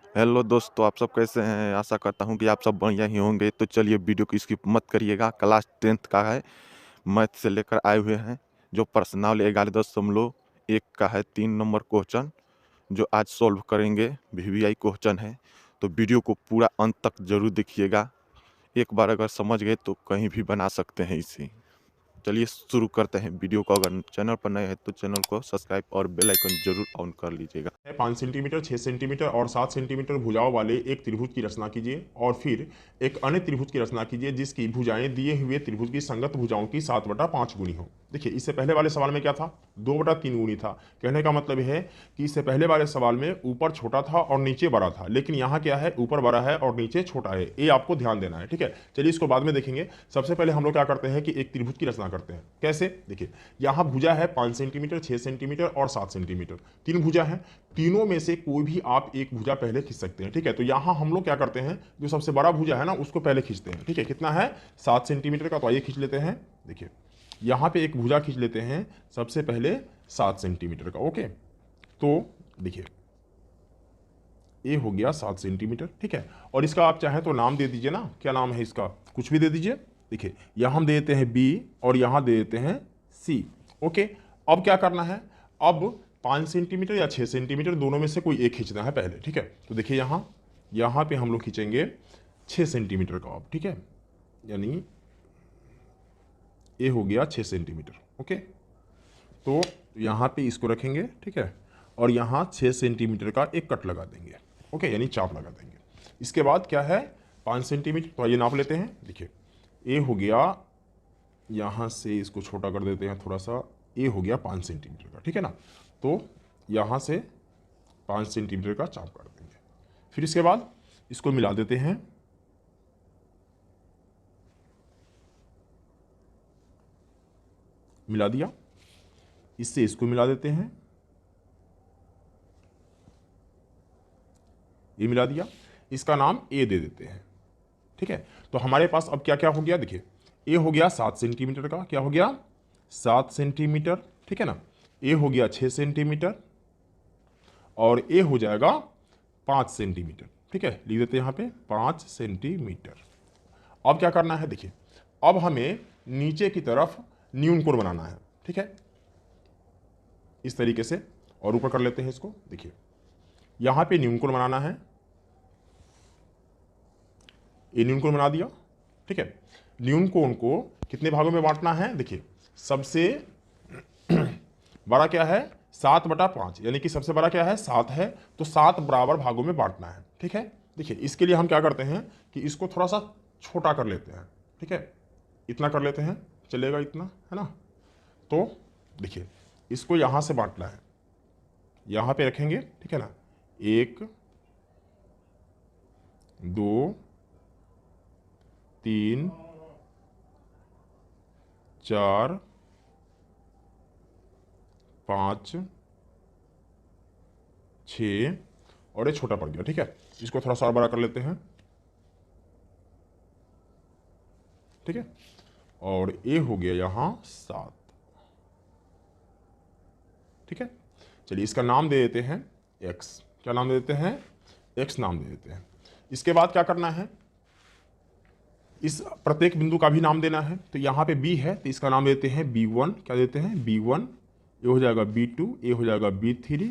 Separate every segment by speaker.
Speaker 1: Hello दोस्तों, आप सब कैसे हैं? आशा करता हूँ कि आप सब बढ़िया ही होंगे। तो चलिए वीडियो को स्किप मत करिएगा। क्लास 10th का है, मैथ से लेकर आए हुए हैं। जो प्रश्नावली 11.1 का है 3 नंबर क्वेश्चन, जो आज सॉल्व करेंगे। वीवीआई क्वेश्चन है, तो वीडियो को पूरा अंत तक जरूर देखिएगा। एक बार अगर समझ गए तो कहीं भी बना सकते हैं इसे। चलिए शुरू करते हैं वीडियो को। अगर चैनल पर नए हैं तो चैनल को सब्सक्राइब और बेल आइकन जरूर ऑन कर लीजिएगा।
Speaker 2: 5 सेंटीमीटर, 6 सेंटीमीटर और 7 सेंटीमीटर भुजाओं वाले एक त्रिभुज की रचना कीजिए और फिर एक अन्य त्रिभुज की रचना कीजिए जिसकी भुजाएं दिए हुए त्रिभुज की संगत भुजाओं की 7/5 गुनी हो। देखिए, इससे पहले वाले सवाल में क्या था? 2/3 गुनी था। कहने का मतलब है कि इससे पहले वाले सवाल में ऊपर छोटा था और नीचे बड़ा था, लेकिन यहाँ क्या है, ऊपर बड़ा है और नीचे छोटा है। ये आपको ध्यान देना है, ठीक है। चलिए इसको बाद में देखेंगे। सबसे पहले हम लोग क्या करते हैं कि एक त्रिभुज की रचना करते हैं। कैसे? देखिए, यहाँ भुजा है 5 सेंटीमीटर, 6 सेंटीमीटर और 7 सेंटीमीटर। तीन भुजा है। तीनों में से कोई भी आप एक भुजा पहले खींच सकते हैं, ठीक है। तो यहां हम लोग क्या करते हैं, जो सबसे बड़ा भुजा है ना उसको पहले खींचते हैं, ठीक है। कितना है? 7 सेंटीमीटर का। तो आइए खींच लेते हैं। देखिए, यहां पे एक भुजा खींच लेते हैं सबसे पहले 7 सेंटीमीटर का। ओके, तो देखिए ये हो गया 7 सेंटीमीटर, ठीक है। और इसका आप चाहें तो नाम दे दीजिए ना, क्या नाम है इसका, कुछ भी दे दीजिए। देखिए, यहां हम दे देते हैं बी और यहां दे देते हैं सी। ओके, अब क्या करना है, अब 5 सेंटीमीटर या 6 सेंटीमीटर दोनों में से कोई एक खींचना है पहले, ठीक है। तो देखिए यहां यहां पे हम लोग खींचेंगे 6 सेंटीमीटर का अब, ठीक है। यानी ये हो गया 6 सेंटीमीटर। ओके, तो यहाँ पे इसको रखेंगे, ठीक है। और यहाँ 6 सेंटीमीटर का एक कट लगा देंगे। ओके, यानी चाप लगा देंगे। इसके बाद क्या है, 5 सेंटीमीटर। तो आइए नाप लेते हैं। देखिए, ये हो गया, यहाँ से इसको छोटा कर देते हैं थोड़ा सा। ये हो गया 5 सेंटीमीटर का, ठीक है ना। तो यहाँ से 5 सेंटीमीटर का चाप काट देंगे। फिर इसके बाद इसको मिला देते हैं। मिला दिया। इससे इसको मिला देते हैं। ये मिला दिया। इसका नाम ए दे देते हैं, ठीक है। तो हमारे पास अब क्या क्या हो गया, देखिए, ए हो गया 7 सेंटीमीटर का। क्या हो गया? 7 सेंटीमीटर, ठीक है ना। ए हो गया 6 सेंटीमीटर और ए हो जाएगा 5 सेंटीमीटर, ठीक है। लिख देते हैं यहाँ पे 5 सेंटीमीटर। अब क्या करना है, देखिए, अब हमें नीचे की तरफ न्यून कोण बनाना है, ठीक है, इस तरीके से। और ऊपर कर लेते हैं इसको। देखिए, यहां पे न्यून कोण बनाना है। ये न्यून कोण बना दिया, ठीक है। न्यून कोण को कितने भागों में बांटना है? देखिए, सबसे बड़ा क्या है, 7/5, यानी कि सबसे बड़ा क्या है, 7 है। तो 7 बराबर भागों में बांटना है, ठीक है। देखिए, इसके लिए हम क्या करते हैं कि इसको थोड़ा सा छोटा कर लेते हैं, ठीक है। इतना कर लेते हैं, चलेगा इतना, है ना। तो देखिए, इसको यहां से बांटना है। यहां पे रखेंगे, ठीक है ना। 1 2 3 4 5 6 और ये छोटा पड़ गया, ठीक है। इसको थोड़ा सा और बड़ा कर लेते हैं, ठीक है। और ये हो गया यहाँ 7, ठीक है। चलिए इसका नाम दे देते हैं x। क्या नाम दे देते हैं? x नाम दे देते हैं। इसके बाद क्या करना है, इस प्रत्येक बिंदु का भी नाम देना है। तो यहाँ पे b है तो इसका नाम देते हैं b1। क्या देते हैं? b1। ये हो जाएगा b2, ये हो जाएगा b3,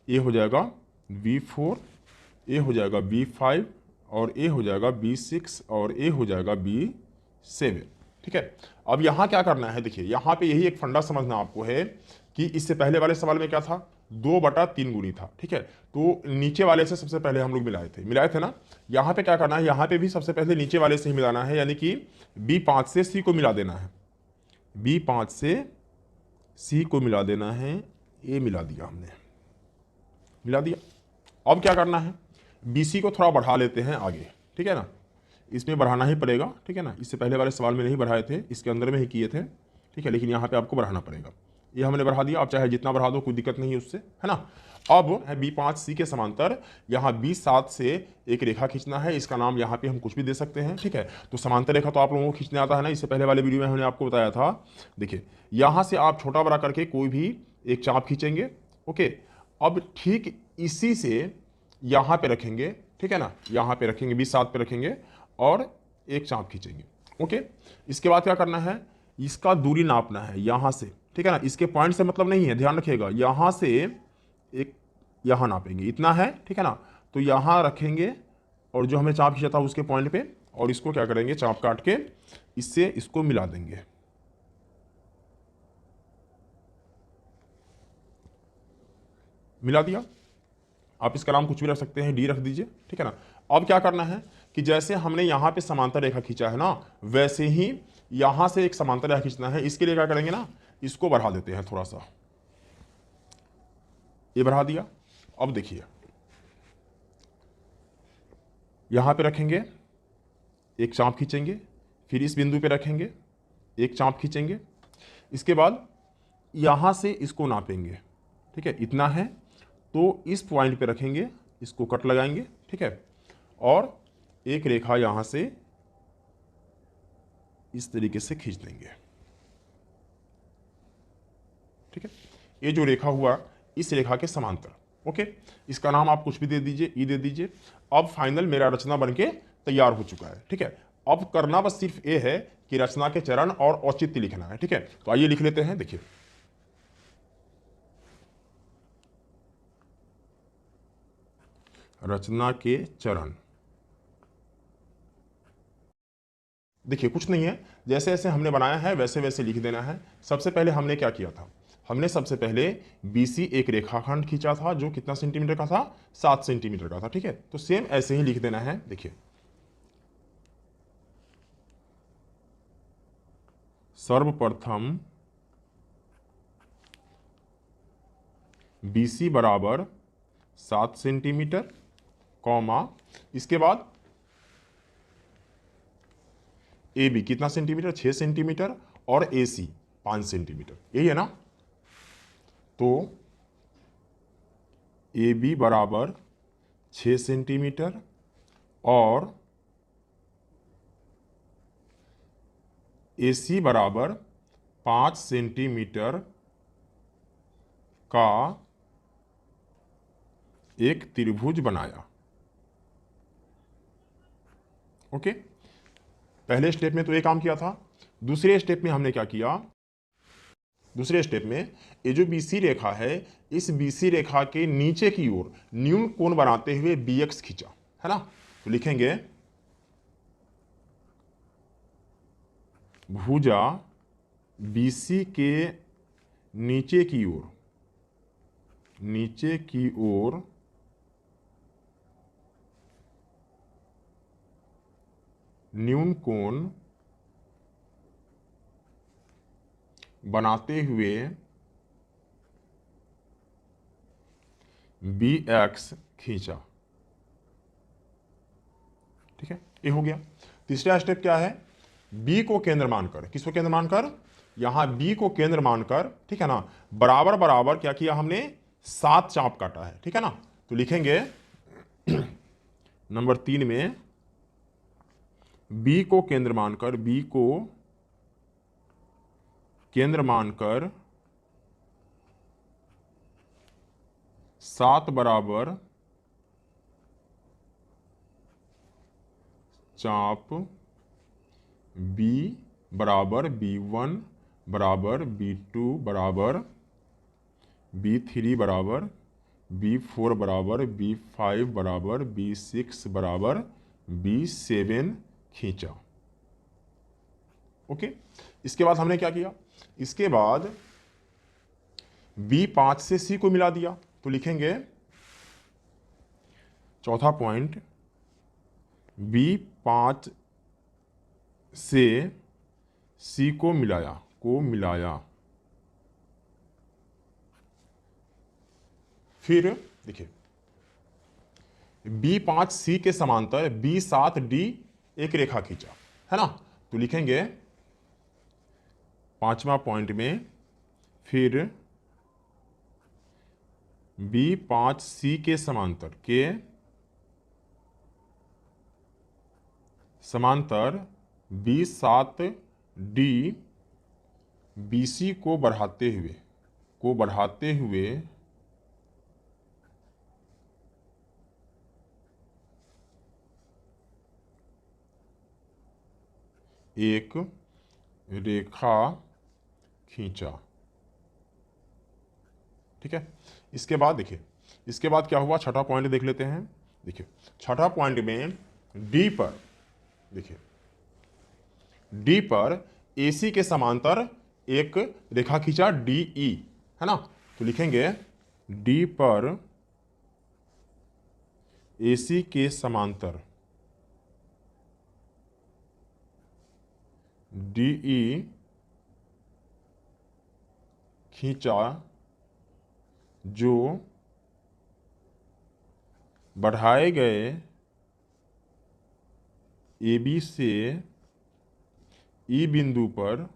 Speaker 2: ये हो जाएगा b4, ये हो जाएगा b5 और ये हो जाएगा b6 और ये हो जाएगा b7, ठीक है। अब यहाँ क्या करना है, देखिए, यहाँ पे यही एक फंडा समझना आपको है कि इससे पहले वाले सवाल में क्या था, 2/3 गुनी था, ठीक है। तो नीचे वाले से सबसे पहले हम लोग मिलाए थे ना। यहाँ पे क्या करना है, यहाँ पे भी सबसे पहले नीचे वाले से ही मिलाना है, यानी कि B5 से C को मिला देना है। B5 से C को मिला देना है। ये मिला दिया हमने, मिला दिया। अब क्या करना है, BC को थोड़ा बढ़ा लेते हैं आगे, ठीक है ना। इसमें बढ़ाना ही पड़ेगा, ठीक है ना। इससे पहले वाले सवाल में नहीं बढ़ाए थे, इसके अंदर में ही किए थे, ठीक है। लेकिन यहाँ पे आपको बढ़ाना पड़ेगा। ये हमने बढ़ा दिया। आप चाहे जितना बढ़ा दो, कोई दिक्कत नहीं है उससे, है ना। अब है B5 C के समांतर यहाँ B7 से एक रेखा खींचना है। इसका नाम यहाँ पे हम कुछ भी दे सकते हैं, ठीक है। तो समांतर रेखा तो आप लोगों को खींचने आता है ना, इससे पहले वाले वीडियो में हमने आपको बताया था। देखिए, यहाँ से आप छोटा बड़ा करके कोई भी एक चाप खींचेंगे, ओके। अब ठीक इसी से यहाँ पे रखेंगे, ठीक है ना, यहाँ पे रखेंगे, 20 7 पे रखेंगे और एक चाप खींचेंगे। ओके, इसके बाद क्या करना है, इसका दूरी नापना है यहाँ से, ठीक है ना, इसके पॉइंट से मतलब नहीं है, ध्यान रखिएगा, यहाँ से एक यहाँ नापेंगे, इतना है, ठीक है ना, तो यहाँ रखेंगे और जो हमें चाप खींचा था उसके पॉइंट पे, और इसको क्या करेंगे, चाप काट के इससे इसको मिला देंगे। मिला दिया, आप इसका नाम कुछ भी रख सकते हैं, डी रख दीजिए, ठीक है ना। अब क्या करना है कि जैसे हमने यहाँ पे समांतर रेखा खींचा है ना, वैसे ही यहाँ से एक समांतर रेखा खींचना है। इसके लिए क्या करेंगे ना, इसको बढ़ा देते हैं थोड़ा सा, ये बढ़ा दिया। अब देखिए यहाँ पे रखेंगे, एक चाप खींचेंगे, फिर इस बिंदु पे रखेंगे, एक चाप खींचेंगे, इसके बाद यहाँ से इसको नापेंगे, ठीक है, इतना है, तो इस पॉइंट पे रखेंगे, इसको कट लगाएंगे, ठीक है, और एक रेखा यहाँ से इस तरीके से खींच देंगे, ठीक है। ये जो रेखा हुआ इस रेखा के समांतर, ओके, इसका नाम आप कुछ भी दे दीजिए, ई दे दीजिए। अब फाइनल मेरा रचना बनके तैयार हो चुका है, ठीक है। अब करना बस सिर्फ ये है कि रचना के चरण और औचित्य लिखना है, ठीक है। तो आइए लिख लेते हैं, देखिए रचना के चरण। देखिए कुछ नहीं है, जैसे जैसे हमने बनाया है वैसे वैसे लिख देना है। सबसे पहले हमने क्या किया था, हमने सबसे पहले BC एक रेखाखंड खींचा था जो कितना सेंटीमीटर का था, 7 सेंटीमीटर का था, ठीक है। तो सेम ऐसे ही लिख देना है। देखिए सर्वप्रथम BC बराबर 7 सेंटीमीटर, कॉमा, इसके बाद AB कितना सेंटीमीटर, 6 सेंटीमीटर, और AC 5 सेंटीमीटर, यही है ना। तो AB बराबर 6 सेंटीमीटर और AC बराबर 5 सेंटीमीटर का एक त्रिभुज बनाया। ओके, पहले स्टेप में तो ये काम किया था। दूसरे स्टेप में हमने क्या किया, दूसरे स्टेप में ये जो BC रेखा है, इस BC रेखा के नीचे की ओर न्यून कोण बनाते हुए BX खींचा, है ना। तो लिखेंगे भुजा BC के नीचे की ओर, नीचे की ओर न्यून कोण बनाते हुए BX खींचा, ठीक है, ये हो गया। तीसरा स्टेप क्या है, B को केंद्र मानकर, किसको केंद्र मानकर, यहां B को केंद्र मानकर, ठीक है ना, बराबर बराबर क्या किया हमने, 7 चाप काटा है, ठीक है ना। तो लिखेंगे नंबर 3 में B को केंद्र मानकर, B को केंद्र मानकर 7 बराबर चाप B बराबर B1 बराबर B2 बराबर B3 बराबर B4 बराबर B5 बराबर B6 बराबर B7 खींचा। ओके, इसके बाद हमने क्या किया, इसके बाद B5 से C को मिला दिया। तो लिखेंगे चौथा पॉइंट, B5 से C को मिलाया, फिर देखिए B5 C के समांतर B7 D एक रेखा खींचा, है ना। तो लिखेंगे पांचवा पॉइंट में, फिर B5 C के समांतर B7 D BC को बढ़ाते हुए एक रेखा खींचा। ठीक है, इसके बाद देखिए, इसके बाद क्या हुआ, छठा पॉइंट देख लेते हैं। देखिए छठा पॉइंट में डी पर, देखिए डी पर AC के समांतर एक रेखा खींचा DE, है ना। तो लिखेंगे डी पर AC के समांतर DE खींचा जो बढ़ाए गए AB से E बिंदु पर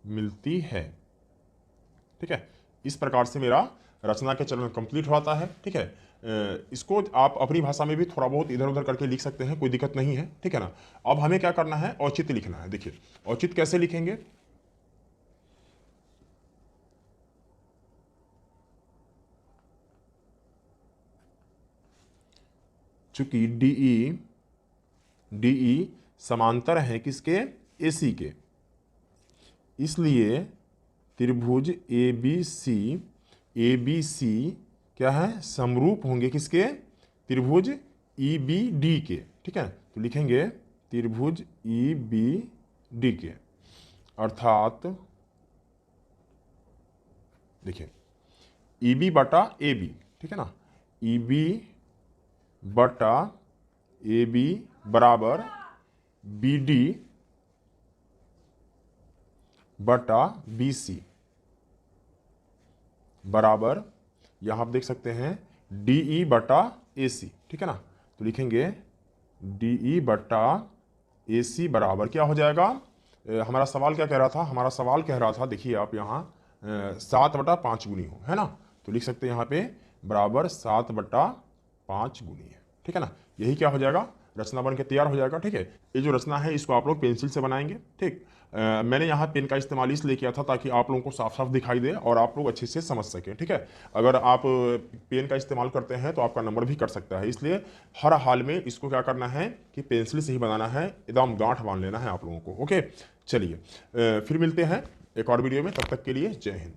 Speaker 2: मिलती है। ठीक है, इस प्रकार से मेरा रचना के चरण कंप्लीट होता है। ठीक है, इसको आप अपनी भाषा में भी थोड़ा बहुत इधर उधर करके लिख सकते हैं, कोई दिक्कत नहीं है। ठीक है ना। अब हमें क्या करना है, औचित्य लिखना है। देखिए औचित्य कैसे लिखेंगे, चूंकि DE समांतर है किसके, AC के, इसलिए त्रिभुज ABC क्या है, समरूप होंगे किसके, त्रिभुज EBD के। ठीक है, तो लिखेंगे त्रिभुज EBD के, अर्थात देखिए EB बटा AB, ठीक है ना, EB बटा AB बराबर BD बटा BC बराबर, यहाँ आप देख सकते हैं DE बटा AC। ठीक है ना, तो लिखेंगे DE बटा AC बराबर क्या हो जाएगा, हमारा सवाल क्या कह रहा था, हमारा सवाल कह रहा था, देखिए आप यहाँ 7/5 गुनी हो, है ना। तो लिख सकते हैं यहाँ पे बराबर 7/5 गुनी है। ठीक है ना, यही क्या हो जाएगा, रचना बन के तैयार हो जाएगा। ठीक है, ये जो रचना है इसको आप लोग पेंसिल से बनाएंगे। ठीक, मैंने यहाँ पेन का इस्तेमाल इसलिए किया था ताकि आप लोगों को साफ साफ दिखाई दे और आप लोग अच्छे से समझ सकें। ठीक है, अगर आप पेन का इस्तेमाल करते हैं तो आपका नंबर भी कट सकता है, इसलिए हर हाल में इसको क्या करना है कि पेंसिल से ही बनाना है, एकदम गांठ बांध लेना है आप लोगों को। ओके, चलिए फिर मिलते हैं एक और वीडियो में, तब तक के लिए जय हिंद।